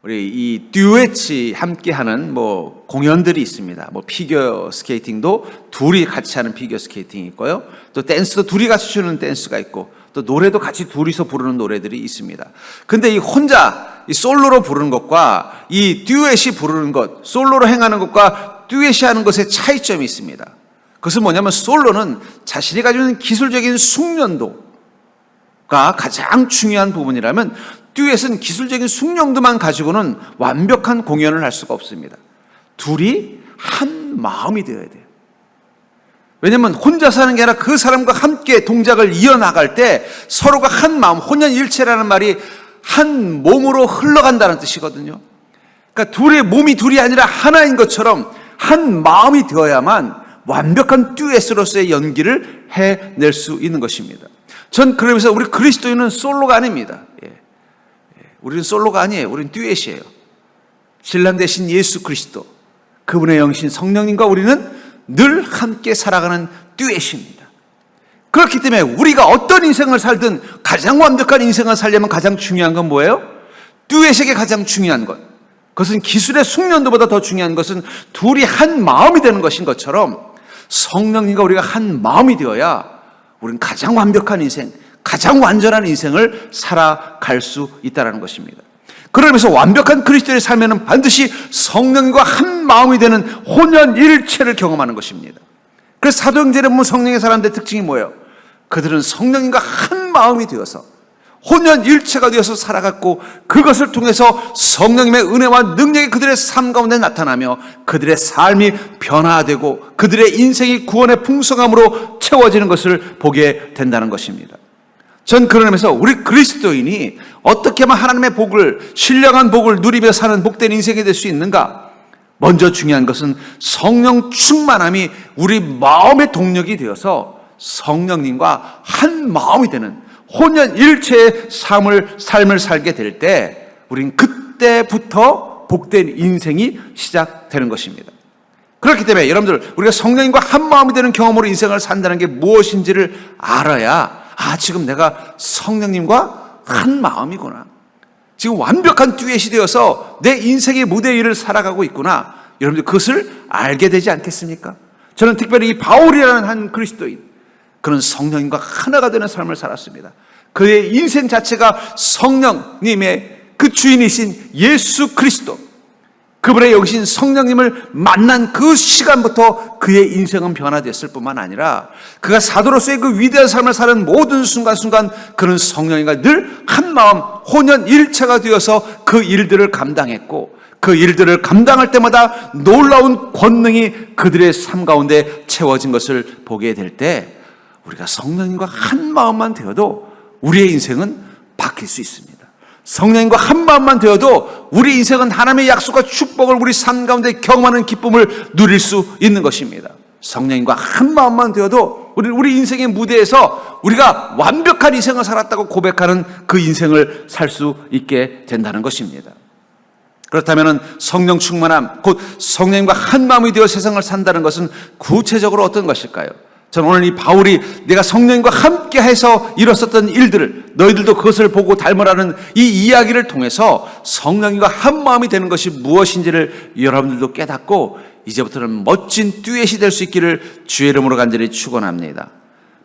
우리 이 듀엣이 함께하는 공연들이 있습니다. 피겨 스케이팅도 둘이 같이 하는 피겨 스케이팅이 있고요. 또 댄스도 둘이 같이 추는 댄스가 있고, 또 노래도 같이 둘이서 부르는 노래들이 있습니다. 근데 이 혼자 이 솔로로 부르는 것과 이 듀엣이 부르는 것, 솔로로 행하는 것과 듀엣이 하는 것의 차이점이 있습니다. 그것은 뭐냐면, 솔로는 자신이 가지고 있는 기술적인 숙련도가 가장 중요한 부분이라면, 듀엣은 기술적인 숙련도만 가지고는 완벽한 공연을 할 수가 없습니다. 둘이 한 마음이 되어야 돼요. 왜냐하면 혼자서 하는 게 아니라 그 사람과 함께 동작을 이어나갈 때 서로가 한 마음, 혼연일체라는 말이 한 몸으로 흘러간다는 뜻이거든요. 그러니까 둘의 몸이 둘이 아니라 하나인 것처럼 한 마음이 되어야만 완벽한 듀엣으로서의 연기를 해낼 수 있는 것입니다. 전 그러면서 우리 그리스도인은 솔로가 아닙니다. 우리는 솔로가 아니에요. 우리는 듀엣이에요. 신랑 대신 예수 그리스도, 그분의 영신 성령님과 우리는 늘 함께 살아가는 듀엣입니다. 그렇기 때문에 우리가 어떤 인생을 살든 가장 완벽한 인생을 살려면 가장 중요한 건 뭐예요? 듀엣에게 가장 중요한 것, 그것은 기술의 숙련도보다 더 중요한 것은 둘이 한 마음이 되는 것인 것처럼, 성령님과 우리가 한 마음이 되어야 우리는 가장 완벽한 인생, 가장 완전한 인생을 살아갈 수 있다는 것입니다. 그러면서 완벽한 그리스도의 삶에는 반드시 성령과 한 마음이 되는 혼연일체를 경험하는 것입니다. 그래서 사도행전에 보면 성령의 사람들의 특징이 뭐예요? 그들은 성령님과 한 마음이 되어서 혼연일체가 되어서 살아갔고, 그것을 통해서 성령님의 은혜와 능력이 그들의 삶 가운데 나타나며 그들의 삶이 변화되고 그들의 인생이 구원의 풍성함으로 채워지는 것을 보게 된다는 것입니다. 전 그런 의미에서 우리 그리스도인이 어떻게 하면 하나님의 복을, 신령한 복을 누리며 사는 복된 인생이 될 수 있는가? 먼저 중요한 것은 성령 충만함이 우리 마음의 동력이 되어서 성령님과 한 마음이 되는 혼연일체의 삶을 살게 될 때, 우린 그때부터 복된 인생이 시작되는 것입니다. 그렇기 때문에 여러분들, 우리가 성령님과 한 마음이 되는 경험으로 인생을 산다는 게 무엇인지를 알아야, 지금 내가 성령님과 한 마음이구나, 지금 완벽한 듀엣이 되어서 내 인생의 무대 위를 살아가고 있구나, 여러분들 그것을 알게 되지 않겠습니까? 저는 특별히 이 바울이라는 한 그리스도인, 그는 성령님과 하나가 되는 삶을 살았습니다. 그의 인생 자체가 성령님의 그 주인이신 예수 그리스도, 그분의 영신 성령님을 만난 그 시간부터 그의 인생은 변화됐을 뿐만 아니라, 그가 사도로서의 그 위대한 삶을 사는 모든 순간순간 그는 성령님과 늘 한마음 혼연일체가 되어서 그 일들을 감당했고, 그 일들을 감당할 때마다 놀라운 권능이 그들의 삶 가운데 채워진 것을 보게 될 때, 우리가 성령님과 한 마음만 되어도 우리의 인생은 바뀔 수 있습니다. 성령님과 한 마음만 되어도 우리 인생은 하나님의 약속과 축복을 우리 삶 가운데 경험하는 기쁨을 누릴 수 있는 것입니다. 성령님과 한 마음만 되어도 우리 인생의 무대에서 우리가 완벽한 인생을 살았다고 고백하는 그 인생을 살 수 있게 된다는 것입니다. 그렇다면 성령 충만함, 곧 성령님과 한 마음이 되어 세상을 산다는 것은 구체적으로 어떤 것일까요? 저는 오늘 이 바울이 내가 성령님과 함께 해서 이뤘었던 일들을, 너희들도 그것을 보고 닮으라는 이 이야기를 통해서 성령님과 한 마음이 되는 것이 무엇인지를 여러분들도 깨닫고 이제부터는 멋진 듀엣이 될 수 있기를 주의 이름으로 간절히 축원합니다.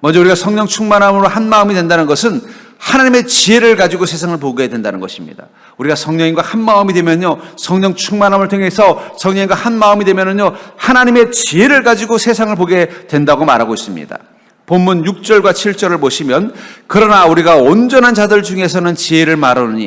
먼저 우리가 성령 충만함으로 한 마음이 된다는 것은 하나님의 지혜를 가지고 세상을 보게 된다는 것입니다. 우리가 성령님과 한 마음이 되면요, 성령 충만함을 통해서 성령님과 한 마음이 되면요, 하나님의 지혜를 가지고 세상을 보게 된다고 말하고 있습니다. 본문 6절과 7절을 보시면, 그러나 우리가 온전한 자들 중에서는 지혜를 말하노니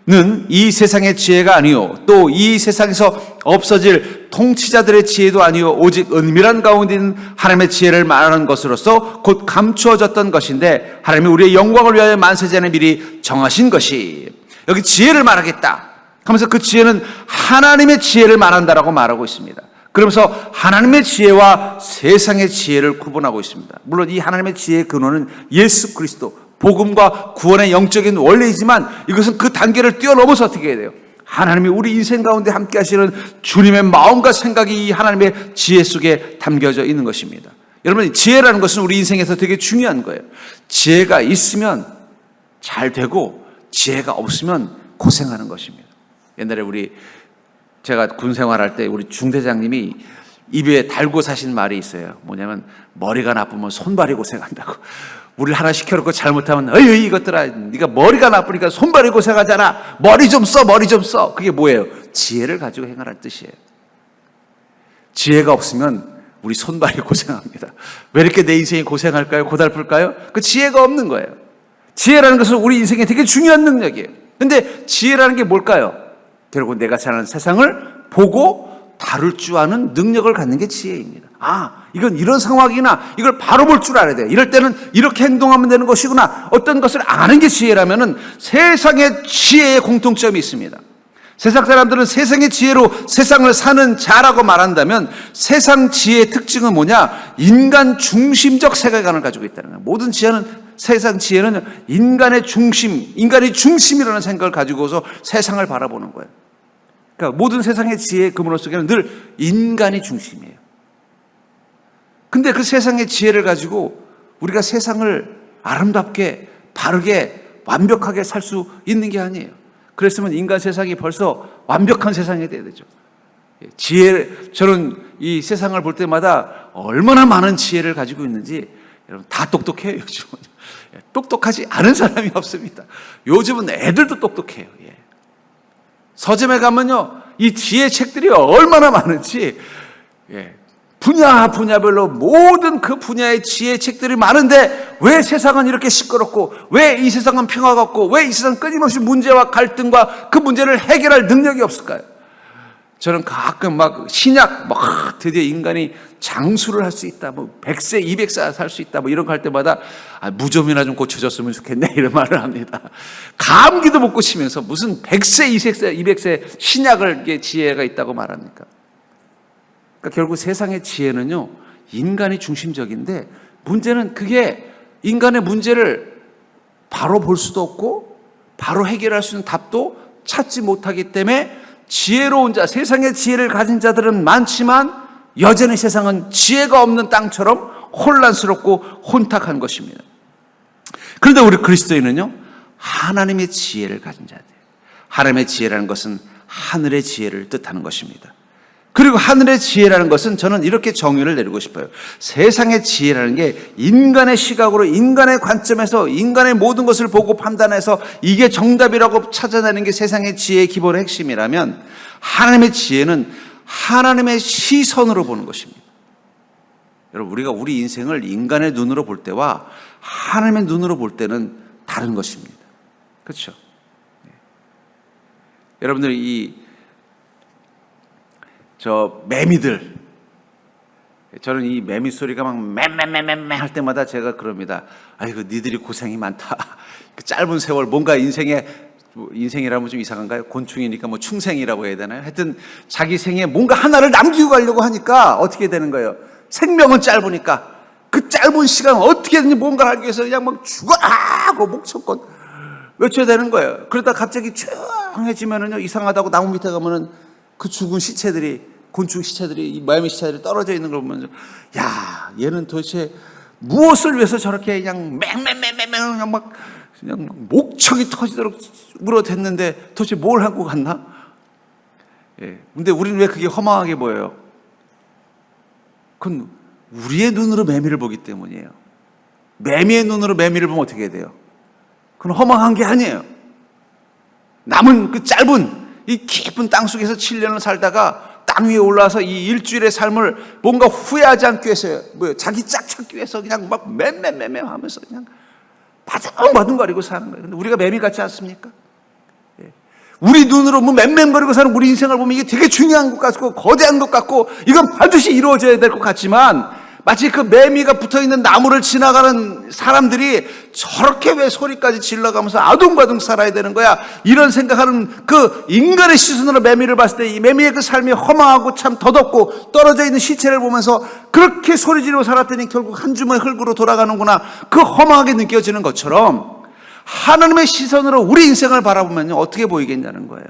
이는 이 세상의 지혜가 아니요 또 이 세상에서 없어질 통치자들의 지혜도 아니요 오직 은밀한 가운데 있는 하나님의 지혜를 말하는 것으로서 곧 감추어졌던 것인데, 하나님이 우리의 영광을 위하여 만세전에 미리 정하신 것이, 여기 지혜를 말하겠다 하면서 그 지혜는 하나님의 지혜를 말한다라고 말하고 있습니다. 그러면서 하나님의 지혜와 세상의 지혜를 구분하고 있습니다. 물론 이 하나님의 지혜의 근원은 예수 그리스도, 복음과 구원의 영적인 원리이지만, 이것은 그 단계를 뛰어넘어서 어떻게 해야 돼요? 하나님이 우리 인생 가운데 함께 하시는 주님의 마음과 생각이 이 하나님의 지혜 속에 담겨져 있는 것입니다. 여러분, 지혜라는 것은 우리 인생에서 되게 중요한 거예요. 지혜가 있으면 잘 되고 지혜가 없으면 고생하는 것입니다. 옛날에 제가 군 생활할 때 우리 중대장님이 입에 달고 사신 말이 있어요. 뭐냐면 머리가 나쁘면 손발이 고생한다고. 우리를 하나 시켜놓고 잘못하면 어이 이것들아 네가 머리가 나쁘니까 손발이 고생하잖아. 머리 좀 써, 머리 좀 써. 그게 뭐예요? 지혜를 가지고 행하라는 뜻이에요. 지혜가 없으면 우리 손발이 고생합니다. 왜 이렇게 내 인생이 고생할까요? 고달플까요? 그 지혜가 없는 거예요. 지혜라는 것은 우리 인생에 되게 중요한 능력이에요. 근데 지혜라는 게 뭘까요? 결국 내가 사는 세상을 보고 다룰 줄 아는 능력을 갖는 게 지혜입니다. 이건 이런 상황이나 이걸 바로 볼 줄 알아야 돼요. 이럴 때는 이렇게 행동하면 되는 것이구나. 어떤 것을 아는 게 지혜라면은 세상의 지혜의 공통점이 있습니다. 세상 사람들은 세상의 지혜로 세상을 사는 자라고 말한다면 세상 지혜의 특징은 뭐냐? 인간 중심적 세계관을 가지고 있다는 거예요. 모든 세상 지혜는 인간의 중심, 인간이 중심이라는 생각을 가지고서 세상을 바라보는 거예요. 그러니까 모든 세상의 지혜의 근원 속에는 늘 인간이 중심이에요. 근데 그 세상의 지혜를 가지고 우리가 세상을 아름답게, 바르게, 완벽하게 살 수 있는 게 아니에요. 그랬으면 인간 세상이 벌써 완벽한 세상이 돼야 되죠. 저는 이 세상을 볼 때마다 얼마나 많은 지혜를 가지고 있는지 여러분 다 똑똑해요, 요즘은. 똑똑하지 않은 사람이 없습니다. 요즘은 애들도 똑똑해요. 서점에 가면요, 이 지혜 책들이 얼마나 많은지, 분야별로 모든 그 분야의 지혜 책들이 많은데 왜 세상은 이렇게 시끄럽고 왜 이 세상은 평화가 없고 왜 이 세상은 끊임없이 문제와 갈등과 그 문제를 해결할 능력이 없을까요? 저는 가끔 신약 드디어 인간이 장수를 할 수 있다, 100세, 200세 살 수 있다, 이런 거 할 때마다 무좀이나 좀 고쳐졌으면 좋겠네, 이런 말을 합니다. 감기도 못 고치면서 무슨 100세, 200세 신약을 지혜가 있다고 말합니까? 그러니까 결국 세상의 지혜는요, 인간이 중심적인데 문제는 그게 인간의 문제를 바로 볼 수도 없고 바로 해결할 수 있는 답도 찾지 못하기 때문에 지혜로운 자, 세상의 지혜를 가진 자들은 많지만 여전히 세상은 지혜가 없는 땅처럼 혼란스럽고 혼탁한 것입니다. 그런데 우리 그리스도인은요, 하나님의 지혜를 가진 자들. 하나님의 지혜라는 것은 하늘의 지혜를 뜻하는 것입니다. 그리고 하늘의 지혜라는 것은 저는 이렇게 정의를 내리고 싶어요. 세상의 지혜라는 게 인간의 시각으로, 인간의 관점에서 인간의 모든 것을 보고 판단해서 이게 정답이라고 찾아내는 게 세상의 지혜의 기본의 핵심이라면, 하나님의 지혜는 하나님의 시선으로 보는 것입니다. 여러분, 우리가 우리 인생을 인간의 눈으로 볼 때와 하나님의 눈으로 볼 때는 다른 것입니다. 그렇죠? 여러분들 매미들, 저는 이 매미 소리가 막 맴맴맴맴 할 때마다 제가 그럽니다. 아이고, 니들이 고생이 많다. 그 짧은 세월, 뭔가 인생이라면 좀 이상한가요? 곤충이니까 충생이라고 해야 되나요? 하여튼 자기 생에 뭔가 하나를 남기고 가려고 하니까 어떻게 되는 거예요? 생명은 짧으니까 그 짧은 시간 어떻게든지 뭔가를 하기 위해서 그냥 막 죽어라 하고 목청껏 외쳐야 되는 거예요. 그러다 갑자기 조용해지면은요, 이상하다고 나무 밑에 가면은 그 죽은 시체들이, 곤충 시체들이, 이 매미 시체들이 떨어져 있는 걸 보면서, 야, 얘는 도대체 무엇을 위해서 저렇게 그냥 맹맹맹맹맹 그냥 목청이 터지도록 물어댔는데 도대체 뭘 하고 갔나? 근데 우리는 왜 그게 허망하게 보여요? 그건 우리의 눈으로 매미를 보기 때문이에요. 매미의 눈으로 매미를 보면 어떻게 해야 돼요? 그건 허망한 게 아니에요. 남은 그 짧은 이 깊은 땅 속에서 7년을 살다가 땅 위에 올라와서 이 일주일의 삶을 뭔가 후회하지 않기 위해서, 자기 짝 찾기 위해서 그냥 막 맴맴맴맴 하면서 그냥 바둥바둥거리고 사는 거예요. 근데 우리가 매미 같지 않습니까? 우리 눈으로 맴맴거리고 사는 우리 인생을 보면 이게 되게 중요한 것 같고 거대한 것 같고 이건 반드시 이루어져야 될 것 같지만, 마치 그 매미가 붙어있는 나무를 지나가는 사람들이 저렇게 왜 소리까지 질러가면서 아둥바둥 살아야 되는 거야, 이런 생각하는 그 인간의 시선으로 매미를 봤을 때 이 매미의 그 삶이 허망하고 참 더덥고 떨어져 있는 시체를 보면서 그렇게 소리 지르고 살았더니 결국 한 주머니 흙으로 돌아가는구나, 그 허망하게 느껴지는 것처럼 하나님의 시선으로 우리 인생을 바라보면 어떻게 보이겠냐는 거예요.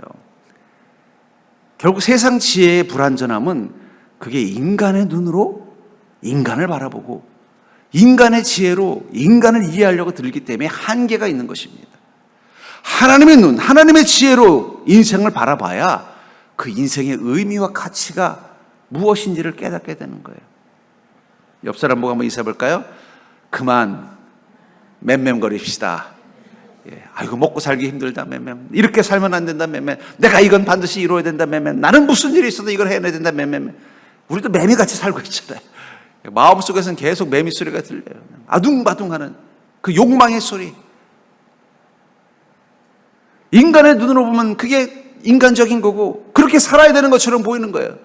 결국 세상 지혜의 불완전함은 그게 인간의 눈으로 인간을 바라보고 인간의 지혜로 인간을 이해하려고 들기 때문에 한계가 있는 것입니다. 하나님의 눈, 하나님의 지혜로 인생을 바라봐야 그 인생의 의미와 가치가 무엇인지를 깨닫게 되는 거예요. 옆 사람 보고 한번 인사해 볼까요? 그만 맴맴거립시다. 예. 아이고 먹고 살기 힘들다 맴맴. 이렇게 살면 안 된다 맴맴. 내가 이건 반드시 이루어야 된다 맴맴. 나는 무슨 일이 있어도 이걸 해내야 된다 맴맴. 우리도 매미 같이 살고 있잖아요. 마음속에서는 계속 매미 소리가 들려요. 아둥바둥하는 그 욕망의 소리. 인간의 눈으로 보면 그게 인간적인 거고 그렇게 살아야 되는 것처럼 보이는 거예요.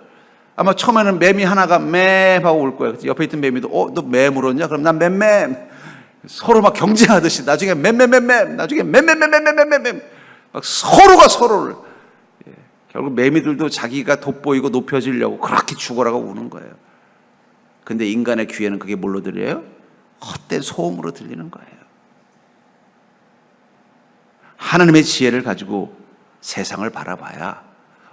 아마 처음에는 매미 하나가 맴하고 올 거예요. 옆에 있던 매미도 너 매 물었냐? 그럼 난 맴. 서로 막 경쟁하듯이 나중에 맴, 나중에 맴. 막 서로가 서로를. 결국 매미들도 자기가 돋보이고 높여지려고 그렇게 죽어라고 우는 거예요. 근데 인간의 귀에는 그게 뭘로 들려요? 헛된 소음으로 들리는 거예요. 하나님의 지혜를 가지고 세상을 바라봐야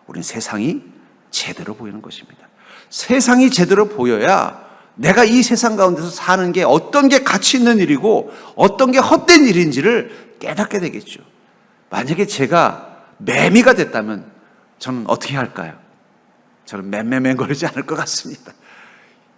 우린 세상이 제대로 보이는 것입니다. 세상이 제대로 보여야 내가 이 세상 가운데서 사는 게 어떤 게 가치 있는 일이고 어떤 게 헛된 일인지를 깨닫게 되겠죠. 만약에 제가 매미가 됐다면 저는 어떻게 할까요? 저는 맴거리지 않을 것 같습니다.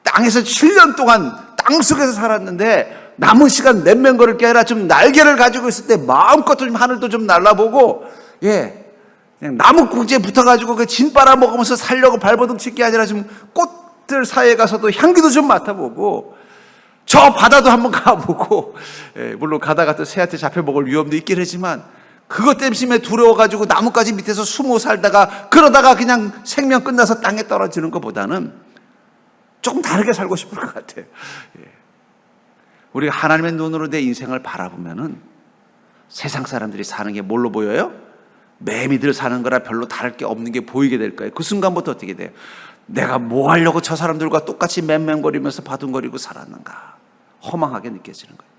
땅에서 7년 동안 땅속에서 살았는데 남은 시간 맴거릴 게 아니라 좀 날개를 가지고 있을 때 마음껏 좀 하늘도 좀 날라보고 그냥 나무 꼭지에 붙어가지고 그 진 빨아먹으면서 살려고 발버둥 칠 게 아니라 좀 꽃들 사이에 가서도 향기도 좀 맡아보고 저 바다도 한번 가보고 물론 가다가 또 새한테 잡혀먹을 위험도 있긴 하지만 그것 때문에 두려워가지고 나뭇가지 밑에서 숨어 살다가 그러다가 그냥 생명 끝나서 땅에 떨어지는 것보다는 조금 다르게 살고 싶을 것 같아요. 우리가 하나님의 눈으로 내 인생을 바라보면은 세상 사람들이 사는 게 뭘로 보여요? 매미들 사는 거라 별로 다를 게 없는 게 보이게 될 거예요. 그 순간부터 어떻게 돼요? 내가 뭐 하려고 저 사람들과 똑같이 맴맴거리면서 바둥거리고 살았는가? 허망하게 느껴지는 거예요.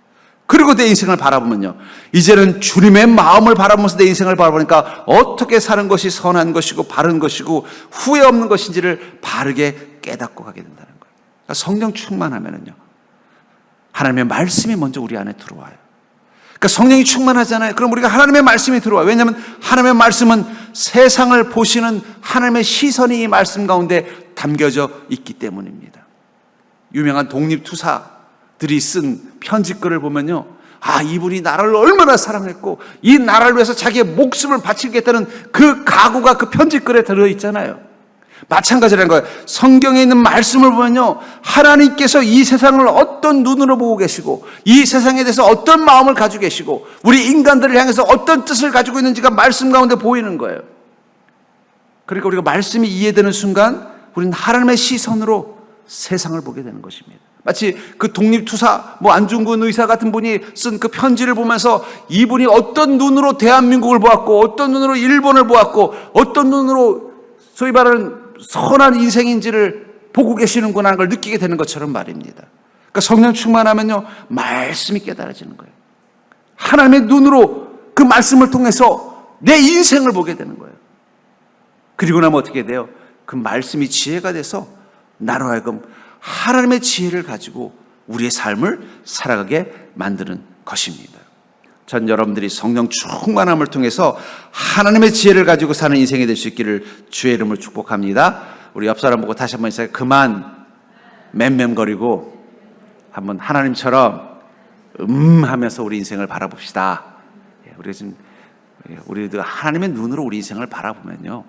그리고 내 인생을 바라보면요, 이제는 주님의 마음을 바라보면서 내 인생을 바라보니까 어떻게 사는 것이 선한 것이고 바른 것이고 후회 없는 것인지를 바르게 깨닫고 가게 된다는 거예요. 그러니까 성령 충만하면은요, 하나님의 말씀이 먼저 우리 안에 들어와요. 그러니까 성령이 충만하잖아요. 그럼 우리가 하나님의 말씀이 들어와요. 왜냐하면 하나님의 말씀은 세상을 보시는 하나님의 시선이 이 말씀 가운데 담겨져 있기 때문입니다. 유명한 독립투사들이 쓴 편지글을 보면요, 이분이 나라를 얼마나 사랑했고 이 나라를 위해서 자기의 목숨을 바치겠다는 그 각오가 그 편지글에 들어있잖아요. 마찬가지라는 거예요. 성경에 있는 말씀을 보면요, 하나님께서 이 세상을 어떤 눈으로 보고 계시고 이 세상에 대해서 어떤 마음을 가지고 계시고 우리 인간들을 향해서 어떤 뜻을 가지고 있는지가 말씀 가운데 보이는 거예요. 그러니까 우리가 말씀이 이해되는 순간 우리는 하나님의 시선으로 세상을 보게 되는 것입니다. 마치 그 독립투사 안중근 의사 같은 분이 쓴 그 편지를 보면서 이분이 어떤 눈으로 대한민국을 보았고 어떤 눈으로 일본을 보았고 어떤 눈으로 소위 말하는 선한 인생인지를 보고 계시는구나 하는 걸 느끼게 되는 것처럼 말입니다. 그러니까 성령 충만하면요, 말씀이 깨달아지는 거예요. 하나님의 눈으로 그 말씀을 통해서 내 인생을 보게 되는 거예요. 그리고 나면 어떻게 돼요? 그 말씀이 지혜가 돼서 나로 하여금 하나님의 지혜를 가지고 우리의 삶을 살아가게 만드는 것입니다. 전 여러분들이 성령 충만함을 통해서 하나님의 지혜를 가지고 사는 인생이 될 수 있기를 주의 이름으로 축복합니다. 우리 옆 사람 보고 다시 한번 인사해. 그만 맴맴거리고 한번 하나님처럼 하면서 우리 인생을 바라봅시다. 우리도 하나님의 눈으로 우리 인생을 바라보면요,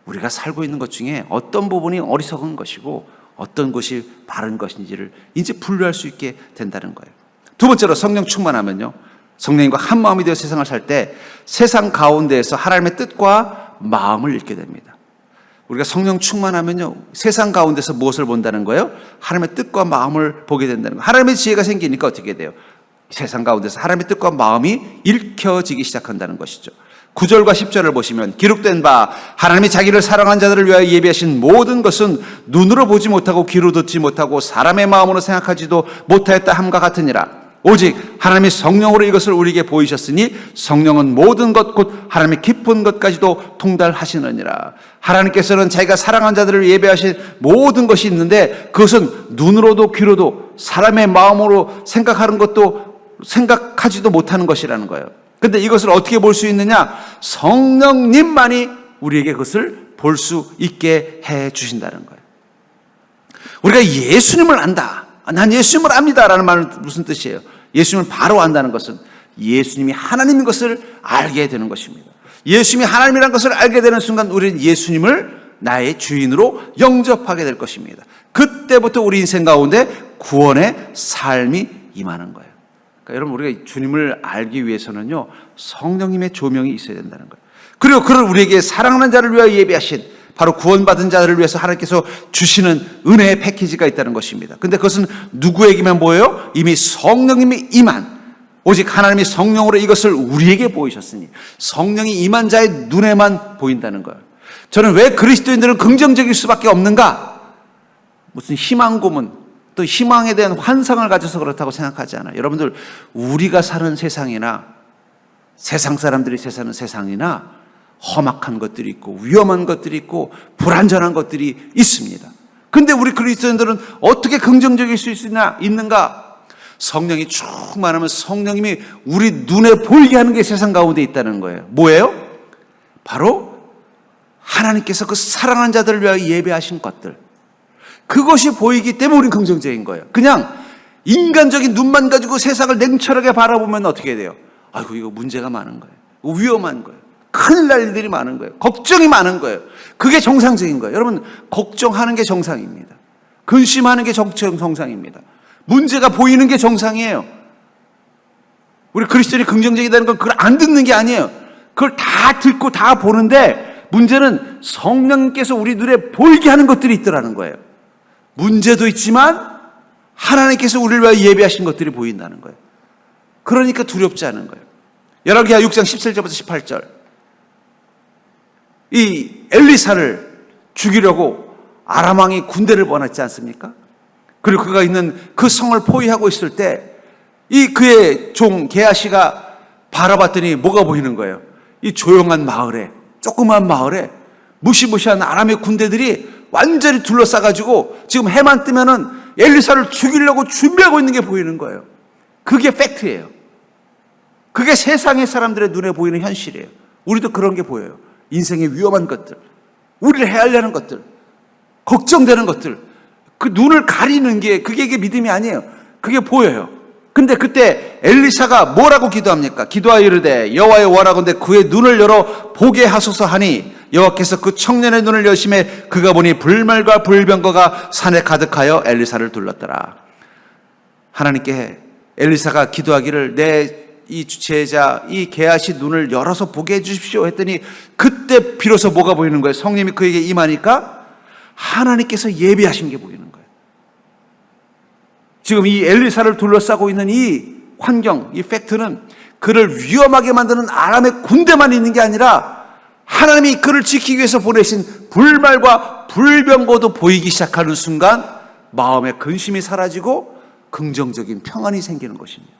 우리가 살고 있는 것 중에 어떤 부분이 어리석은 것이고 어떤 것이 바른 것인지를 이제 분류할 수 있게 된다는 거예요. 두 번째로 성령 충만하면요, 성령님과 한 마음이 되어 세상을 살 때 세상 가운데에서 하나님의 뜻과 마음을 읽게 됩니다. 우리가 성령 충만하면요, 세상 가운데서 무엇을 본다는 거예요? 하나님의 뜻과 마음을 보게 된다는 거예요. 하나님의 지혜가 생기니까 어떻게 돼요? 세상 가운데서 하나님의 뜻과 마음이 읽혀지기 시작한다는 것이죠. 9절과 10절을 보시면 기록된 바 하나님이 자기를 사랑한 자들을 위하여 예비하신 모든 것은 눈으로 보지 못하고 귀로 듣지 못하고 사람의 마음으로 생각하지도 못하였다 함과 같으니라. 오직 하나님이 성령으로 이것을 우리에게 보이셨으니 성령은 모든 것 곧 하나님의 깊은 것까지도 통달하시느니라. 하나님께서는 자기가 사랑한 자들을 예배하신 모든 것이 있는데 그것은 눈으로도 귀로도 사람의 마음으로 생각하는 것도 생각하지도 못하는 것이라는 거예요. 근데 이것을 어떻게 볼 수 있느냐? 성령님만이 우리에게 그것을 볼 수 있게 해 주신다는 거예요. 우리가 예수님을 안다. 난 예수님을 압니다. 라는 말은 무슨 뜻이에요? 예수님을 바로 안다는 것은 예수님이 하나님인 것을 알게 되는 것입니다. 예수님이 하나님이라는 것을 알게 되는 순간 우리는 예수님을 나의 주인으로 영접하게 될 것입니다. 그때부터 우리 인생 가운데 구원의 삶이 임하는 거예요. 그러니까 여러분, 우리가 주님을 알기 위해서는요, 성령님의 조명이 있어야 된다는 거예요. 그리고 그를 우리에게 사랑하는 자를 위하여 예비하신, 바로 구원받은 자들을 위해서 하나님께서 주시는 은혜의 패키지가 있다는 것입니다. 근데 그것은 누구에게만 보여요? 이미 성령님이 임한, 오직 하나님이 성령으로 이것을 우리에게 보이셨으니 성령이 임한 자의 눈에만 보인다는 거예요. 저는 왜 그리스도인들은 긍정적일 수밖에 없는가? 무슨 희망 고문, 또 희망에 대한 환상을 가져서 그렇다고 생각하지 않아요. 여러분들, 우리가 사는 세상이나 세상 사람들이 사는 세상이나 험악한 것들이 있고 위험한 것들이 있고 불안전한 것들이 있습니다. 근데 우리 그리스도인들은 어떻게 긍정적일 수 있는가? 성령이 충만하면 성령님이 우리 눈에 보이게 하는 게 세상 가운데 있다는 거예요. 뭐예요? 바로 하나님께서 그 사랑하는 자들을 위하여 예배하신 것들, 그것이 보이기 때문에 우리는 긍정적인 거예요. 그냥 인간적인 눈만 가지고 세상을 냉철하게 바라보면 어떻게 돼요? 아이고, 이거 문제가 많은 거예요. 위험한 거예요. 큰일 날 일들이 많은 거예요. 걱정이 많은 거예요. 그게 정상적인 거예요. 여러분, 걱정하는 게 정상입니다. 근심하는 게 정상입니다. 문제가 보이는 게 정상이에요. 우리 그리스도인이 긍정적이라는 건 그걸 안 듣는 게 아니에요. 그걸 다 듣고 다 보는데, 문제는 성령님께서 우리 눈에 보이게 하는 것들이 있더라는 거예요. 문제도 있지만 하나님께서 우리를 위하여 예배하신 것들이 보인다는 거예요. 그러니까 두렵지 않은 거예요. 열왕기하 6장 17절부터 18절. 이 엘리사를 죽이려고 아람 왕이 군대를 보냈지 않습니까? 그리고 그가 있는 그 성을 포위하고 있을 때 이 그의 종 게하시가 바라봤더니 뭐가 보이는 거예요? 이 조용한 마을에, 조그만 마을에 무시무시한 아람의 군대들이 완전히 둘러싸가지고 지금 해만 뜨면은 엘리사를 죽이려고 준비하고 있는 게 보이는 거예요. 그게 팩트예요. 그게 세상의 사람들의 눈에 보이는 현실이에요. 우리도 그런 게 보여요. 인생의 위험한 것들, 우리를 헤아리는 것들, 걱정되는 것들, 그 눈을 가리는 게 그게 믿음이 아니에요. 그게 보여요. 근데 그때 엘리사가 뭐라고 기도합니까? 기도하여 이르되 여호와의 원하건대 그의 눈을 열어 보게 하소서 하니 여호와께서 그 청년의 눈을 여심해 그가 보니 불말과 불병거가 산에 가득하여 엘리사를 둘렀더라. 하나님께 엘리사가 기도하기를 내 이 제자 이 게하시 눈을 열어서 보게 해 주십시오 했더니 그때 비로소 뭐가 보이는 거예요? 성령이 그에게 임하니까 하나님께서 예비하신 게 보이는 거예요. 지금 이 엘리사를 둘러싸고 있는 이 환경, 이 팩트는 그를 위험하게 만드는 아람의 군대만 있는 게 아니라 하나님이 그를 지키기 위해서 보내신 불말과 불병거도 보이기 시작하는 순간 마음의 근심이 사라지고 긍정적인 평안이 생기는 것입니다.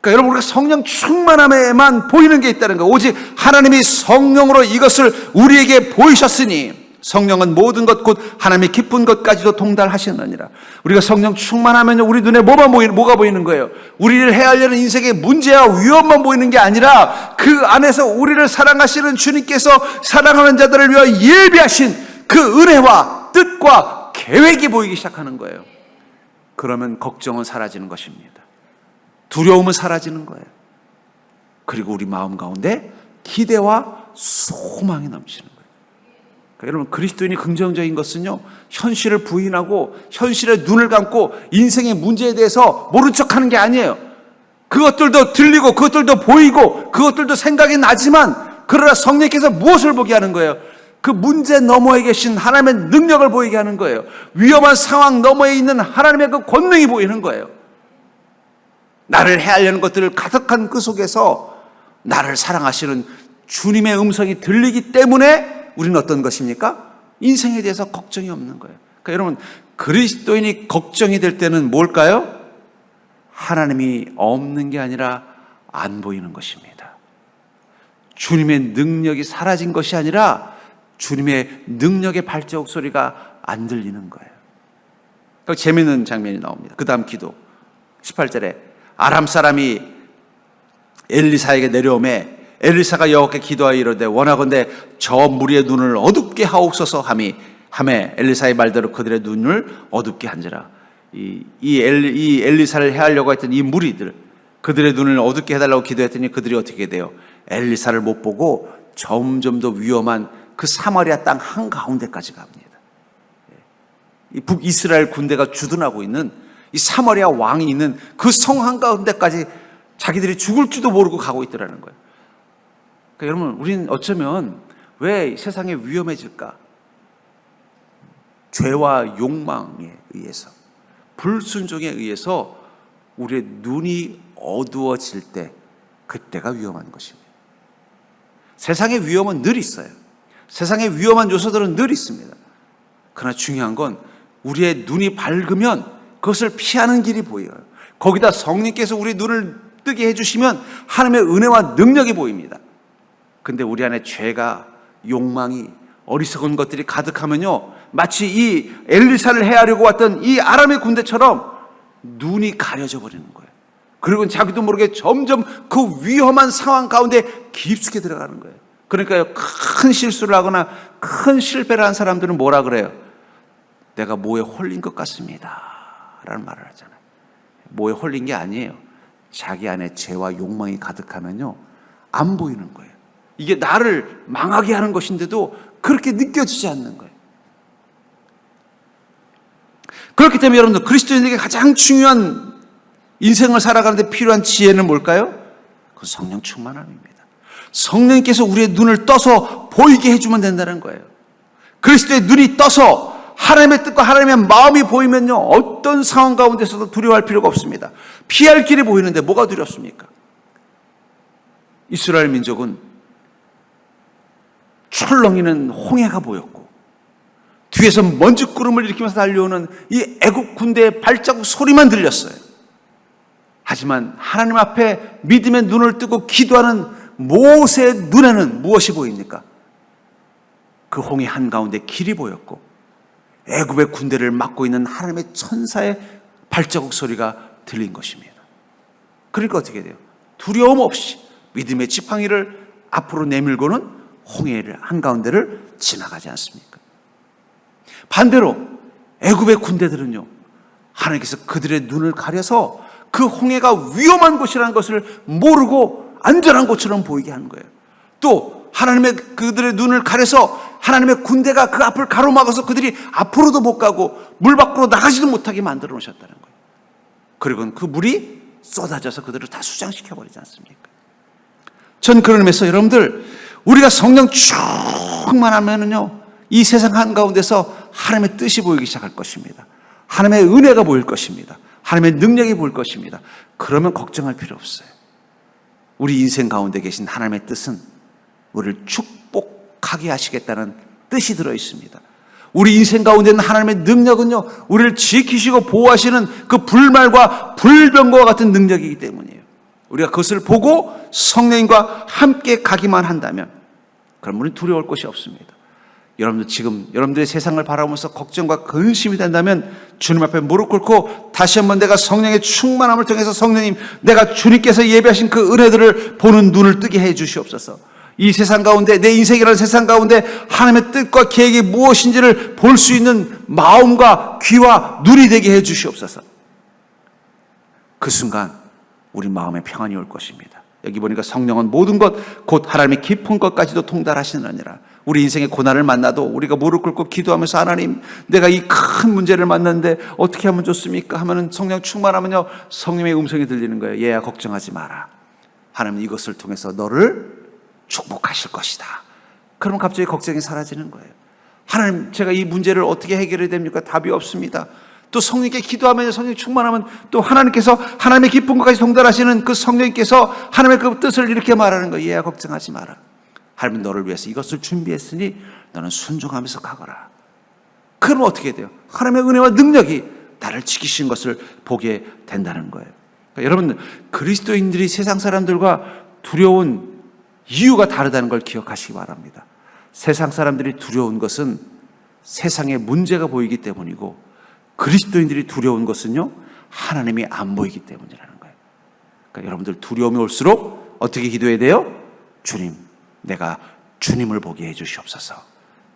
그러니까 여러분, 우리가 성령 충만함에만 보이는 게 있다는 거예요. 오직 하나님이 성령으로 이것을 우리에게 보이셨으니 성령은 모든 것 곧 하나님의 기쁜 것까지도 통달하시느니라. 우리가 성령 충만하면 우리 눈에 뭐가 보이는 거예요? 우리를 헤아리는 인생의 문제와 위험만 보이는 게 아니라 그 안에서 우리를 사랑하시는 주님께서 사랑하는 자들을 위하여 예비하신 그 은혜와 뜻과 계획이 보이기 시작하는 거예요. 그러면 걱정은 사라지는 것입니다. 두려움은 사라지는 거예요. 그리고 우리 마음 가운데 기대와 소망이 넘치는 거예요. 그러니까 여러분, 그리스도인이 긍정적인 것은요, 현실을 부인하고 현실에 눈을 감고 인생의 문제에 대해서 모른 척하는 게 아니에요. 그것들도 들리고 그것들도 보이고 그것들도 생각이 나지만, 그러나 성령께서 무엇을 보게 하는 거예요? 그 문제 너머에 계신 하나님의 능력을 보이게 하는 거예요. 위험한 상황 너머에 있는 하나님의 그 권능이 보이는 거예요. 나를 헤아리는 것들을 가득한 그 속에서 나를 사랑하시는 주님의 음성이 들리기 때문에 우리는 어떤 것입니까? 인생에 대해서 걱정이 없는 거예요. 그러니까 여러분, 그리스도인이 걱정이 될 때는 뭘까요? 하나님이 없는 게 아니라 안 보이는 것입니다. 주님의 능력이 사라진 것이 아니라 주님의 능력의 발자국 소리가 안 들리는 거예요. 재미있는 장면이 나옵니다. 그 다음 기도 18절에 아람 사람이 엘리사에게 내려오매 엘리사가 여호와께 기도하여 이르되 원하건대 저 무리의 눈을 어둡게 하옵소서 하매 엘리사의 말대로 그들의 눈을 어둡게 한지라. 이 엘리사를 해하려고 했던 이 무리들, 그들의 눈을 어둡게 해달라고 기도했더니 그들이 어떻게 돼요? 엘리사를 못 보고 점점 더 위험한 그 사마리아 땅 한가운데까지 갑니다. 이 북이스라엘 군대가 주둔하고 있는 이 사마리아 왕이 있는 그 성 한가운데까지 자기들이 죽을 줄도 모르고 가고 있더라는 거예요. 그러니까 여러분, 우리는 어쩌면 왜 세상에 위험해질까? 죄와 욕망에 의해서, 불순종에 의해서 우리의 눈이 어두워질 때, 그때가 위험한 것입니다. 세상의 위험은 늘 있어요. 세상의 위험한 요소들은 늘 있습니다. 그러나 중요한 건 우리의 눈이 밝으면 그것을 피하는 길이 보여요. 거기다 성령께서 우리 눈을 뜨게 해주시면 하나님의 은혜와 능력이 보입니다. 근데 우리 안에 죄가, 욕망이, 어리석은 것들이 가득하면요, 마치 이 엘리사를 해하려고 왔던 이 아람의 군대처럼 눈이 가려져 버리는 거예요. 그리고 자기도 모르게 점점 그 위험한 상황 가운데 깊숙이 들어가는 거예요. 그러니까요, 큰 실수를 하거나 큰 실패를 한 사람들은 뭐라 그래요? 내가 뭐에 홀린 것 같습니다 라는 말을 하잖아요. 뭐에 홀린 게 아니에요. 자기 안에 죄와 욕망이 가득하면요, 안 보이는 거예요. 이게 나를 망하게 하는 것인데도 그렇게 느껴지지 않는 거예요. 그렇기 때문에 여러분들, 그리스도인에게 가장 중요한 인생을 살아가는데 필요한 지혜는 뭘까요? 그건 성령 충만함입니다. 성령께서 우리의 눈을 떠서 보이게 해주면 된다는 거예요. 그리스도의 눈이 떠서 하나님의 뜻과 하나님의 마음이 보이면요, 어떤 상황 가운데서도 두려워할 필요가 없습니다. 피할 길이 보이는데 뭐가 두렵습니까? 이스라엘 민족은 출렁이는 홍해가 보였고, 뒤에서 먼지구름을 일으키면서 달려오는 이 애국 군대의 발자국 소리만 들렸어요. 하지만 하나님 앞에 믿음의 눈을 뜨고 기도하는 모세의 눈에는 무엇이 보입니까? 그 홍해 한가운데 길이 보였고, 애굽의 군대를 막고 있는 하나님의 천사의 발자국 소리가 들린 것입니다. 그러니까 어떻게 돼요? 두려움 없이 믿음의 지팡이를 앞으로 내밀고는 홍해를 한가운데를 지나가지 않습니까? 반대로 애굽의 군대들은요, 하나님께서 그들의 눈을 가려서 그 홍해가 위험한 곳이라는 것을 모르고 안전한 곳처럼 보이게 하는 거예요. 또 하나님의 그들의 눈을 가려서 하나님의 군대가 그 앞을 가로막아서 그들이 앞으로도 못 가고 물 밖으로 나가지도 못하게 만들어 놓으셨다는 거예요. 그리고는 그 물이 쏟아져서 그들을 다 수장시켜버리지 않습니까? 전 그런 의미에서 여러분들, 우리가 성령 충만하면은요, 이 세상 한가운데서 하나님의 뜻이 보이기 시작할 것입니다. 하나님의 은혜가 보일 것입니다. 하나님의 능력이 보일 것입니다. 그러면 걱정할 필요 없어요. 우리 인생 가운데 계신 하나님의 뜻은 우리를 축복하게 하시겠다는 뜻이 들어 있습니다. 우리 인생 가운데 있는 하나님의 능력은요, 우리를 지키시고 보호하시는 그 불말과 불병거와 같은 능력이기 때문이에요. 우리가 그것을 보고 성령님과 함께 가기만 한다면 그럼 우리는 두려울 것이 없습니다. 여러분들, 지금 여러분들의 세상을 바라보면서 걱정과 근심이 된다면 주님 앞에 무릎 꿇고 다시 한번 내가 성령의 충만함을 통해서, 성령님, 내가 주님께서 예배하신 그 은혜들을 보는 눈을 뜨게 해 주시옵소서. 이 세상 가운데, 내 인생이라는 세상 가운데 하나님의 뜻과 계획이 무엇인지를 볼 수 있는 마음과 귀와 눈이 되게 해 주시옵소서. 그 순간 우리 마음에 평안이 올 것입니다. 여기 보니까 성령은 모든 것, 곧 하나님의 깊은 것까지도 통달하시느니라. 우리 인생의 고난을 만나도 우리가 무릎 꿇고 기도하면서, 하나님, 내가 이 큰 문제를 만났는데 어떻게 하면 좋습니까? 하면은 성령 충만하면요, 성령의 음성이 들리는 거예요. 얘야, 걱정하지 마라. 하나님 이것을 통해서 너를 축복하실 것이다. 그러면 갑자기 걱정이 사라지는 거예요. 하나님, 제가 이 문제를 어떻게 해결해야 됩니까? 답이 없습니다. 또 성령께 기도하면, 성령 충만하면 또 하나님께서 하나님의 깊은 것까지 통달하시는 그 성령께서 하나님의 그 뜻을 이렇게 말하는 거예요. 얘야, 걱정하지 마라. 하나님 너를 위해서 이것을 준비했으니 너는 순종하면서 가거라. 그러면 어떻게 돼요? 하나님의 은혜와 능력이 나를 지키신 것을 보게 된다는 거예요. 그러니까 여러분, 그리스도인들이 세상 사람들과 두려운 이유가 다르다는 걸 기억하시기 바랍니다. 세상 사람들이 두려운 것은 세상에 문제가 보이기 때문이고, 그리스도인들이 두려운 것은요, 하나님이 안 보이기 때문이라는 거예요. 그러니까 여러분들, 두려움이 올수록 어떻게 기도해야 돼요? 주님, 내가 주님을 보게 해 주시옵소서.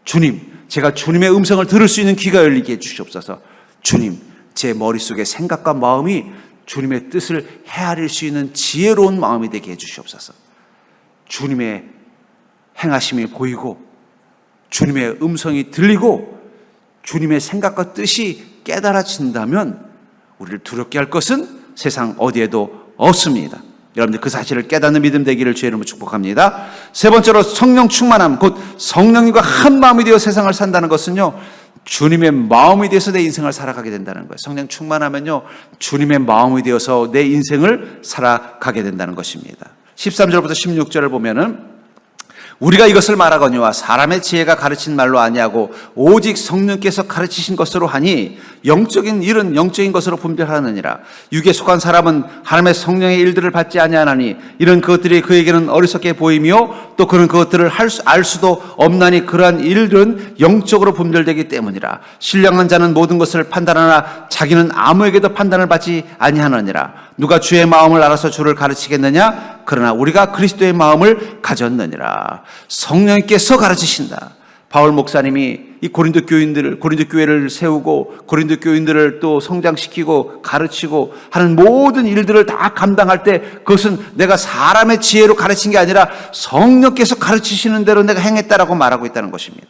주님, 제가 주님의 음성을 들을 수 있는 귀가 열리게 해 주시옵소서. 주님, 제 머릿속의 생각과 마음이 주님의 뜻을 헤아릴 수 있는 지혜로운 마음이 되게 해 주시옵소서. 주님의 행하심이 보이고 주님의 음성이 들리고 주님의 생각과 뜻이 깨달아진다면 우리를 두렵게 할 것은 세상 어디에도 없습니다. 여러분들 그 사실을 깨닫는 믿음 되기를 주의 이름으로 축복합니다. 세 번째로 성령 충만함, 곧 성령님과 한 마음이 되어 세상을 산다는 것은요, 주님의 마음이 되어서 내 인생을 살아가게 된다는 거예요. 성령 충만하면요, 주님의 마음이 되어서 내 인생을 살아가게 된다는 것입니다. 13절부터 16절을 보면은 우리가 이것을 말하거니와 사람의 지혜가 가르친 말로 아니하고 오직 성령께서 가르치신 것으로 하니 영적인 일은 영적인 것으로 분별하느니라. 육에 속한 사람은 하나님의 성령의 일들을 받지 아니하나니 이런 그것들이 그에게는 어리석게 보이며 또 그는 그것들을 알 수도 없나니 그러한 일들은 영적으로 분별되기 때문이라. 신령한 자는 모든 것을 판단하나 자기는 아무에게도 판단을 받지 아니하느니라. 누가 주의 마음을 알아서 주를 가르치겠느냐? 그러나 우리가 그리스도의 마음을 가졌느니라. 성령께서 가르치신다. 바울 목사님이 이 고린도 교회를 세우고 고린도 교인들을 또 성장시키고 가르치고 하는 모든 일들을 다 감당할 때 그것은 내가 사람의 지혜로 가르친 게 아니라 성령께서 가르치시는 대로 내가 행했다라고 말하고 있다는 것입니다.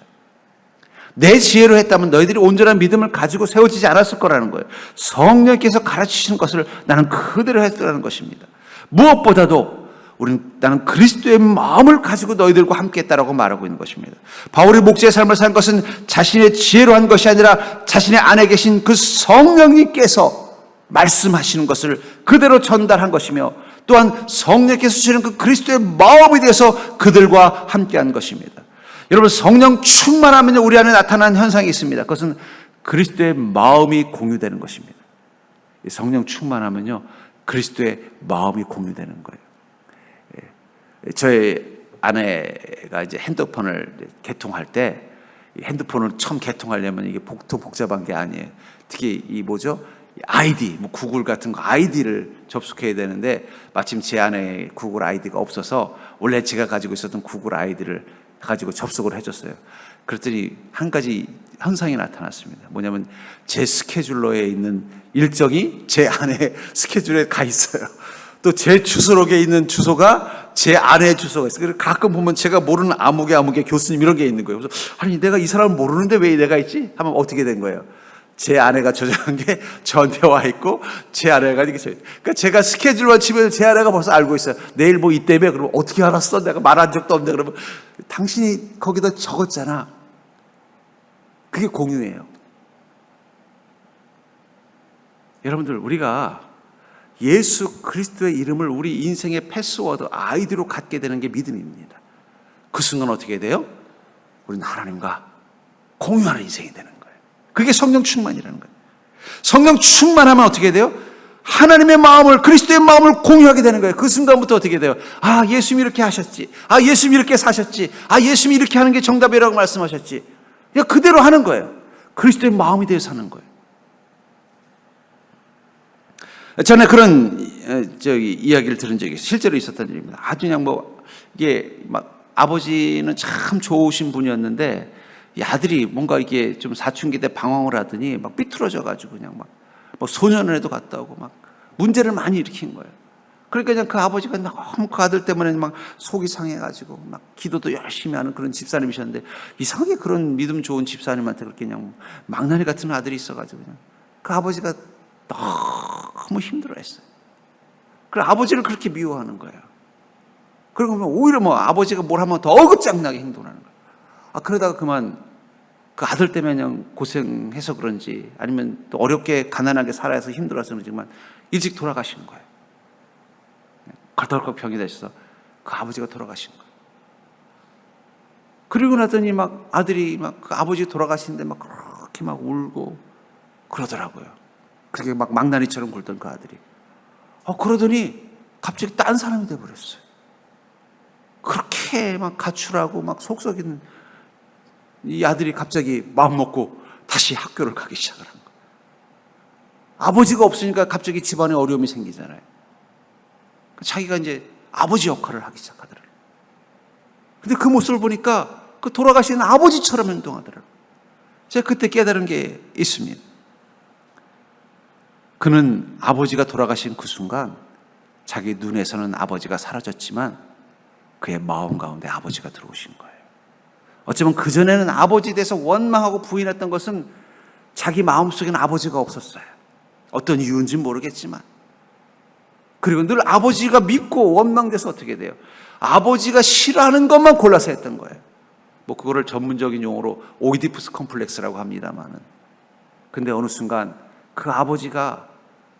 내 지혜로 했다면 너희들이 온전한 믿음을 가지고 세워지지 않았을 거라는 거예요. 성령께서 가르치시는 것을 나는 그대로 했다는 것입니다. 무엇보다도 나는 그리스도의 마음을 가지고 너희들과 함께 했다라고 말하고 있는 것입니다. 바울이 목자의 삶을 산 것은 자신의 지혜로 한 것이 아니라 자신의 안에 계신 그 성령님께서 말씀하시는 것을 그대로 전달한 것이며 또한 성령께서 주시는 그 그리스도의 마음에 대해서 그들과 함께 한 것입니다. 여러분, 성령 충만하면 우리 안에 나타나는 현상이 있습니다. 그것은 그리스도의 마음이 공유되는 것입니다. 성령 충만하면요, 그리스도의 마음이 공유되는 거예요. 저희 아내가 이제 핸드폰을 개통할 때, 핸드폰을 처음 개통하려면 이게 복잡한 게 아니에요. 특히 아이디, 구글 같은 거 아이디를 접속해야 되는데 마침 제 아내 구글 아이디가 없어서 원래 제가 가지고 있었던 구글 아이디를 가지고 접속을 해줬어요. 그랬더니 한 가지 현상이 나타났습니다. 뭐냐면 제 스케줄러에 있는 일정이 제 아내 스케줄에 가 있어요. 또 제 주소록에 있는 주소가 제 아내의 주소가 있어요. 그래서 가끔 보면 제가 모르는 아무개 교수님 이런 게 있는 거예요. 그래서 아니 내가 이 사람을 모르는데 왜 내가 있지? 하면 어떻게 된 거예요? 제 아내가 저장한 게 저한테 와 있고 제 아내가 이렇게 써 있어요. 그러니까 제가 스케줄만 치면 제 아내가 벌써 알고 있어요. 내일 뭐 이때문에. 그러면 어떻게 알았어? 내가 말한 적도 없는데. 그러면 당신이 거기다 적었잖아. 그게 공유예요. 여러분들, 우리가 예수 그리스도의 이름을 우리 인생의 패스워드, 아이디로 갖게 되는 게 믿음입니다. 그 순간 어떻게 돼요? 우리는 하나님과 공유하는 인생이 되는 거예요. 그게 성령 충만이라는 거예요. 성령 충만하면 어떻게 돼요? 하나님의 마음을, 그리스도의 마음을 공유하게 되는 거예요. 그 순간부터 어떻게 돼요? 아, 예수님이 이렇게 하셨지. 아, 예수님이 이렇게 사셨지. 아, 예수님이 이렇게 하는 게 정답이라고 말씀하셨지. 그냥 그대로 하는 거예요. 그리스도의 마음이 되어서 하는 거예요. 전에 그런 이야기를 들은 적이 있어요. 실제로 있었던 일입니다. 아주 그냥 이게 아버지는 참 좋으신 분이었는데 이 아들이 뭔가 이게 좀 사춘기 때 방황을 하더니 삐뚤어져 가지고 그냥 소년원에도 갔다 오고 문제를 많이 일으킨 거예요. 그러니까 그냥 그 아버지가 너무 그 아들 때문에 속이 상해가지고 기도도 열심히 하는 그런 집사님이셨는데 이상하게 그런 믿음 좋은 집사님한테 그렇게 그냥 망나니 같은 아들이 있어가지고 그냥 그 아버지가 너무 힘들어했어요. 그래서 아버지를 그렇게 미워하는 거예요. 그러고 오히려 아버지가 뭘 하면 더 어긋장나게 행동하는 거예요. 그러다가 그만 그 아들 때문에 그냥 고생해서 그런지 아니면 또 어렵게 가난하게 살아서 힘들어서 그런지만 일찍 돌아가신 거예요. 덜컥 병이 되셔서 그 아버지가 돌아가신 거예요. 그리고 나더니 아들이 그 아버지 돌아가시는데 그렇게 울고 그러더라고요. 그렇게 망나니처럼 굴던 그 아들이. 그러더니 갑자기 딴 사람이 돼버렸어요. 그렇게 가출하고 속썩이는 이 아들이 갑자기 마음 먹고 다시 학교를 가기 시작을 한 거예요. 아버지가 없으니까 갑자기 집안에 어려움이 생기잖아요. 자기가 이제 아버지 역할을 하기 시작하더라고요. 근데 그 모습을 보니까 그 돌아가신 아버지처럼 행동하더라고요. 제가 그때 깨달은 게 있습니다. 그는 아버지가 돌아가신 그 순간 자기 눈에서는 아버지가 사라졌지만 그의 마음 가운데 아버지가 들어오신 거예요. 어쩌면 그전에는 아버지에 대해서 원망하고 부인했던 것은 자기 마음속에는 아버지가 없었어요. 어떤 이유인지 모르겠지만. 그리고 늘 아버지가 밉고 원망돼서 어떻게 돼요? 아버지가 싫어하는 것만 골라서 했던 거예요. 뭐 그거를 전문적인 용어로 오이디푸스 컴플렉스라고 합니다만은. 근데 어느 순간 그 아버지가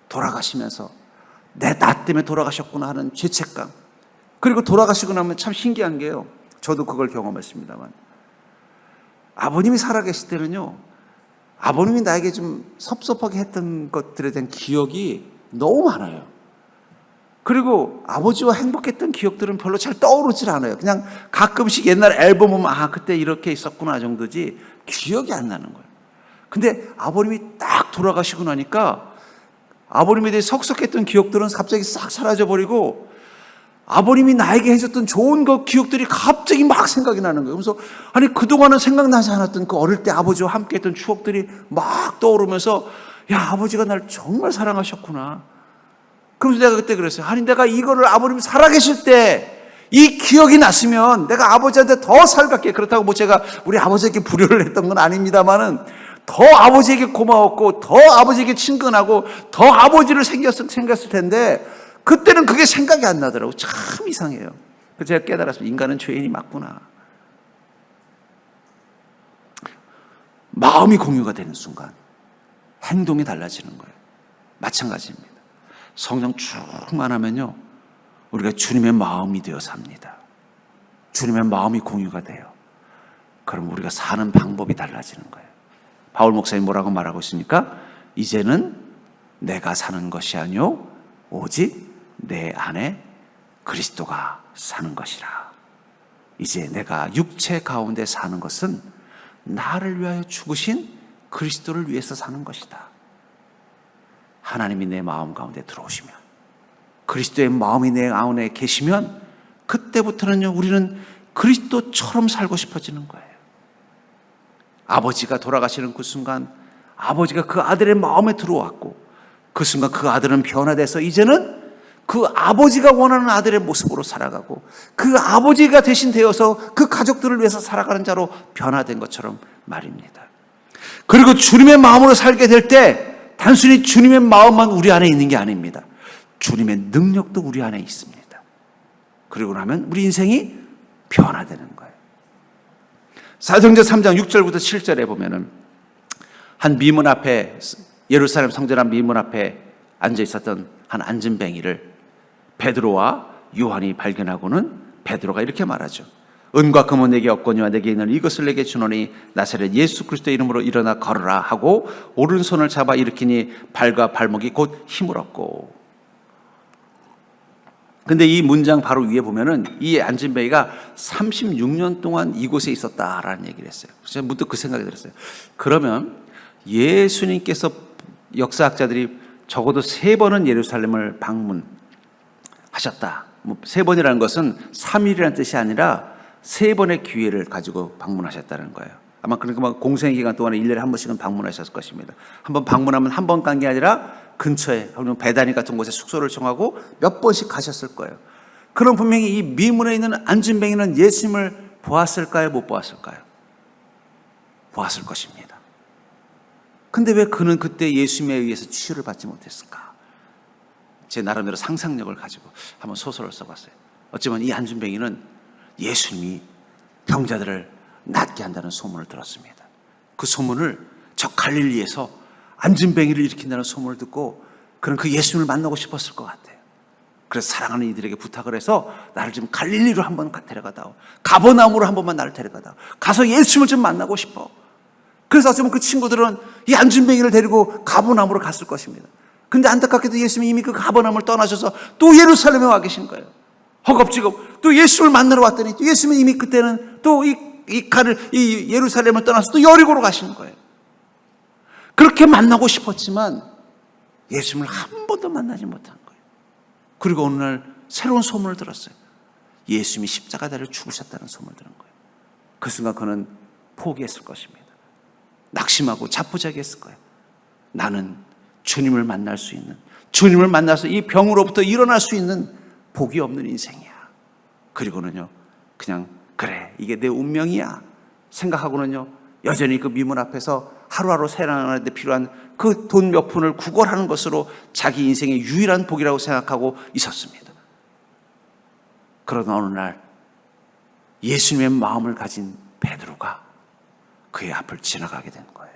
돌아가시면서 나 때문에 돌아가셨구나 하는 죄책감. 그리고 돌아가시고 나면 참 신기한 게요. 저도 그걸 경험했습니다만. 아버님이 살아계실 때는요. 아버님이 나에게 좀 섭섭하게 했던 것들에 대한 기억이 너무 많아요. 그리고 아버지와 행복했던 기억들은 별로 잘 떠오르질 않아요. 그냥 가끔씩 옛날 앨범 보면 그때 이렇게 있었구나 정도지 기억이 안 나는 거예요. 근데 아버님이 딱 돌아가시고 나니까 아버님에 대해 석석했던 기억들은 갑자기 싹 사라져버리고 아버님이 나에게 해줬던 좋은 그 기억들이 갑자기 막 생각이 나는 거예요. 그래서 아니 그동안은 생각나지 않았던 그 어릴 때 아버지와 함께 했던 추억들이 막 떠오르면서 야 아버지가 날 정말 사랑하셨구나. 그러면서 내가 그때 그랬어요. 아니 내가 이거를 아버님이 살아계실 때 이 기억이 났으면 내가 아버지한테 더 살갑게, 그렇다고 뭐 제가 우리 아버지에게 불효를 했던 건 아닙니다만은 더 아버지에게 고마웠고 더 아버지에게 친근하고 더 아버지를 생겼을 텐데 그때는 그게 생각이 안 나더라고요. 참 이상해요. 그래서 제가 깨달았습니다. 인간은 죄인이 맞구나. 마음이 공유가 되는 순간 행동이 달라지는 거예요. 마찬가지입니다. 성령 쭉만 하면요 우리가 주님의 마음이 되어 삽니다. 주님의 마음이 공유가 돼요. 그럼 우리가 사는 방법이 달라지는 거예요. 바울 목사님 뭐라고 말하고 있습니까? 이제는 내가 사는 것이 아니요 오직 내 안에 그리스도가 사는 것이라. 이제 내가 육체 가운데 사는 것은 나를 위하여 죽으신 그리스도를 위해서 사는 것이다. 하나님이 내 마음 가운데 들어오시면, 그리스도의 마음이 내 안에 계시면 그때부터는요 우리는 그리스도처럼 살고 싶어지는 거예요. 아버지가 돌아가시는 그 순간 아버지가 그 아들의 마음에 들어왔고 그 순간 그 아들은 변화돼서 이제는 그 아버지가 원하는 아들의 모습으로 살아가고 그 아버지가 대신 되어서 그 가족들을 위해서 살아가는 자로 변화된 것처럼 말입니다. 그리고 주님의 마음으로 살게 될 때 단순히 주님의 마음만 우리 안에 있는 게 아닙니다. 주님의 능력도 우리 안에 있습니다. 그리고 나면 우리 인생이 변화되는 거예요. 사도행전 3장 6절부터 7절에 보면은 한 미문 앞에, 예루살렘 성전 앞 미문 앞에 앉아 있었던 한 안진뱅이를 베드로와 요한이 발견하고는 베드로가 이렇게 말하죠. 은과 금은 내게 없거니와 내게 있는 이것을 내게 주노니 나사렛 예수 그리스도의 이름으로 일어나 걸으라 하고 오른손을 잡아 일으키니 발과 발목이 곧 힘을 얻고. 근데 이 문장 바로 위에 보면은 이 안진뱅이가 36년 동안 이곳에 있었다라는 얘기를 했어요. 그래서 문득 그 생각이 들었어요. 그러면 예수님께서 역사학자들이 적어도 3번은 예루살렘을 방문하셨다. 뭐 3번이라는 것은 3일이라는 뜻이 아니라 3번의 기회를 가지고 방문하셨다는 거예요. 아마 그러니까 공생 기간 동안에 1년에 한 번씩은 방문하셨을 것입니다. 한 번 방문하면 한 번 간 게 아니라 근처에 베다니 같은 곳에 숙소를 정하고 몇 번씩 가셨을 거예요. 그럼 분명히 이 미문에 있는 안진뱅이는 예수님을 보았을까요? 못 보았을까요? 보았을 것입니다. 근데 왜 그는 그때 예수님에 의해서 치유를 받지 못했을까? 제 나름대로 상상력을 가지고 한번 소설을 써봤어요. 어쩌면 이 안진뱅이는 예수님이 병자들을 낫게 한다는 소문을 들었습니다. 그 소문을 저 갈릴리에서 안진뱅이를 일으킨다는 소문을 듣고 그는 그 예수님을 만나고 싶었을 것 같아요. 그래서 사랑하는 이들에게 부탁을 해서 나를 좀 갈릴리로 한번 데려가다오. 가버나움으로 한 번만 나를 데려가다오. 가서 예수님을 좀 만나고 싶어. 그래서 어쩌면 그 친구들은 이 안진뱅이를 데리고 가버나움으로 갔을 것입니다. 근데 안타깝게도 예수님이 이미 그 가버나움을 떠나셔서 또 예루살렘에 와 계신 거예요. 허겁지겁 또 예수를 만나러 왔더니 또 예수님은 이미 그때는 또 이 예루살렘을 떠나서 또 여리고로 가시는 거예요. 그렇게 만나고 싶었지만 예수님을 한 번도 만나지 못한 거예요. 그리고 어느 날 새로운 소문을 들었어요. 예수님이 십자가대를 죽으셨다는 소문을 들은 거예요. 그 순간 그는 포기했을 것입니다. 낙심하고 자포자기했을 거예요. 나는 주님을 만날 수 있는, 주님을 만나서 이 병으로부터 일어날 수 있는 복이 없는 인생이야. 그리고는요, 그냥 그래, 이게 내 운명이야 생각하고는요, 여전히 그 미문 앞에서 하루하루 살아가는 데 필요한 그 돈 몇 푼을 구걸하는 것으로 자기 인생의 유일한 복이라고 생각하고 있었습니다. 그러던 어느 날 예수님의 마음을 가진 베드로가 그의 앞을 지나가게 된 거예요.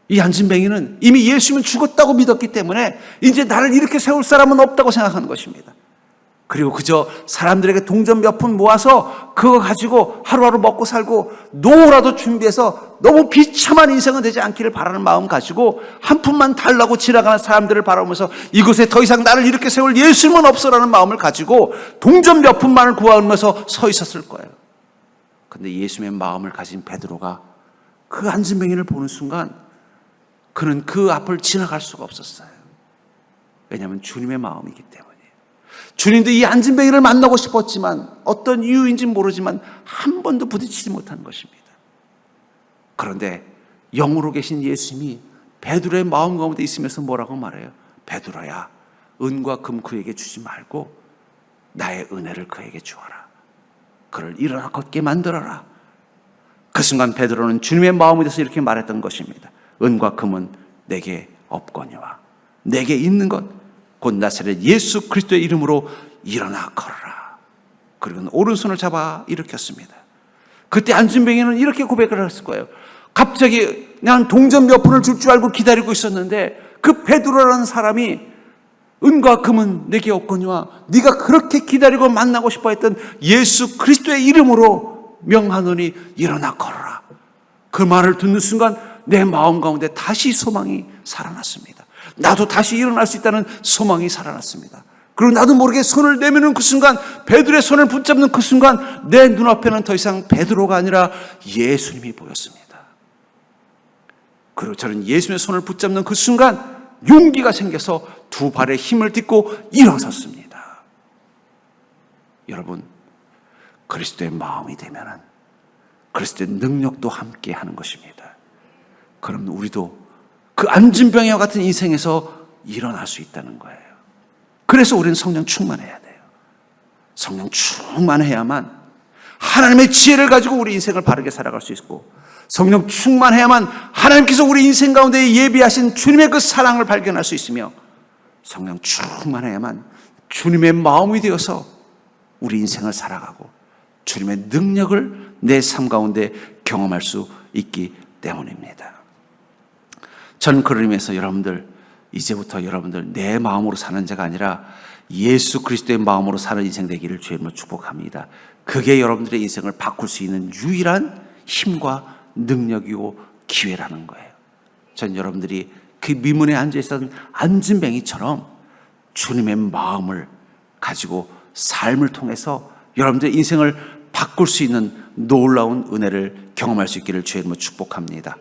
이 안진뱅이는 이미 예수님은 죽었다고 믿었기 때문에 이제 나를 이렇게 세울 사람은 없다고 생각하는 것입니다. 그리고 그저 사람들에게 동전 몇 푼 모아서 그거 가지고 하루하루 먹고 살고 노후라도 준비해서 너무 비참한 인생은 되지 않기를 바라는 마음 가지고 한 푼만 달라고 지나가는 사람들을 바라보면서 이곳에 더 이상 나를 이렇게 세울 예수님은 없어라는 마음을 가지고 동전 몇 푼만을 구하면서 서 있었을 거예요. 그런데 예수님의 마음을 가진 베드로가 그 안진뱅이를 보는 순간 그는 그 앞을 지나갈 수가 없었어요. 왜냐하면 주님의 마음이기 때문에. 주님도 이 안진뱅이를 만나고 싶었지만 어떤 이유인지는 모르지만 한 번도 부딪히지 못한 것입니다. 그런데 영으로 계신 예수님이 베드로의 마음 가운데 있으면서 뭐라고 말해요? 베드로야, 은과 금 그에게 주지 말고 나의 은혜를 그에게 주어라. 그를 일어나 걷게 만들어라. 그 순간 베드로는 주님의 마음에 대해서 이렇게 말했던 것입니다. 은과 금은 내게 없거니와 내게 있는 것 곧 나사렛 예수 그리스도의 이름으로 일어나 걸어라. 그리고 오른손을 잡아 일으켰습니다. 그때 안진뱅이는 이렇게 고백을 했을 거예요. 갑자기 난 동전 몇 푼을 줄 줄 알고 기다리고 있었는데 그 베드로라는 사람이 은과 금은 내게 없거니와 네가 그렇게 기다리고 만나고 싶어 했던 예수 그리스도의 이름으로 명하노니 일어나 걸어라. 그 말을 듣는 순간 내 마음 가운데 다시 소망이 살아났습니다. 나도 다시 일어날 수 있다는 소망이 살아났습니다. 그리고 나도 모르게 손을 내미는 그 순간, 베드로의 손을 붙잡는 그 순간 내 눈앞에는 더 이상 베드로가 아니라 예수님이 보였습니다. 그리고 저는 예수님의 손을 붙잡는 그 순간 용기가 생겨서 두 발에 힘을 딛고 일어섰습니다. 여러분, 그리스도의 마음이 되면은 그리스도의 능력도 함께 하는 것입니다. 그럼 우리도 그 안진병이와 같은 인생에서 일어날 수 있다는 거예요. 그래서 우리는 성령 충만해야 돼요. 성령 충만해야만 하나님의 지혜를 가지고 우리 인생을 바르게 살아갈 수 있고, 성령 충만해야만 하나님께서 우리 인생 가운데 예비하신 주님의 그 사랑을 발견할 수 있으며, 성령 충만해야만 주님의 마음이 되어서 우리 인생을 살아가고 주님의 능력을 내 삶 가운데 경험할 수 있기 때문입니다. 저는 그런 의미에서 여러분들, 이제부터 여러분들 내 마음으로 사는 자가 아니라 예수 그리스도의 마음으로 사는 인생 되기를 주님으로 축복합니다. 그게 여러분들의 인생을 바꿀 수 있는 유일한 힘과 능력이고 기회라는 거예요. 전 여러분들이 그 미문에 앉아있던 안진뱅이처럼 주님의 마음을 가지고 삶을 통해서 여러분들의 인생을 바꿀 수 있는 놀라운 은혜를 경험할 수 있기를 주의 이름으로 축복합니다.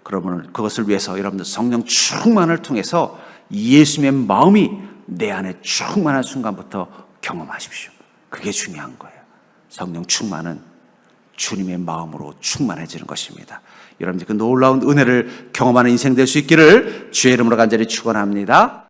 그러면 그것을 위해서 여러분들 성령 충만을 통해서 예수님의 마음이 내 안에 충만한 순간부터 경험하십시오. 그게 중요한 거예요. 성령 충만은 주님의 마음으로 충만해지는 것입니다. 여러분들 그 놀라운 은혜를 경험하는 인생 될 수 있기를 주의 이름으로 간절히 축원합니다.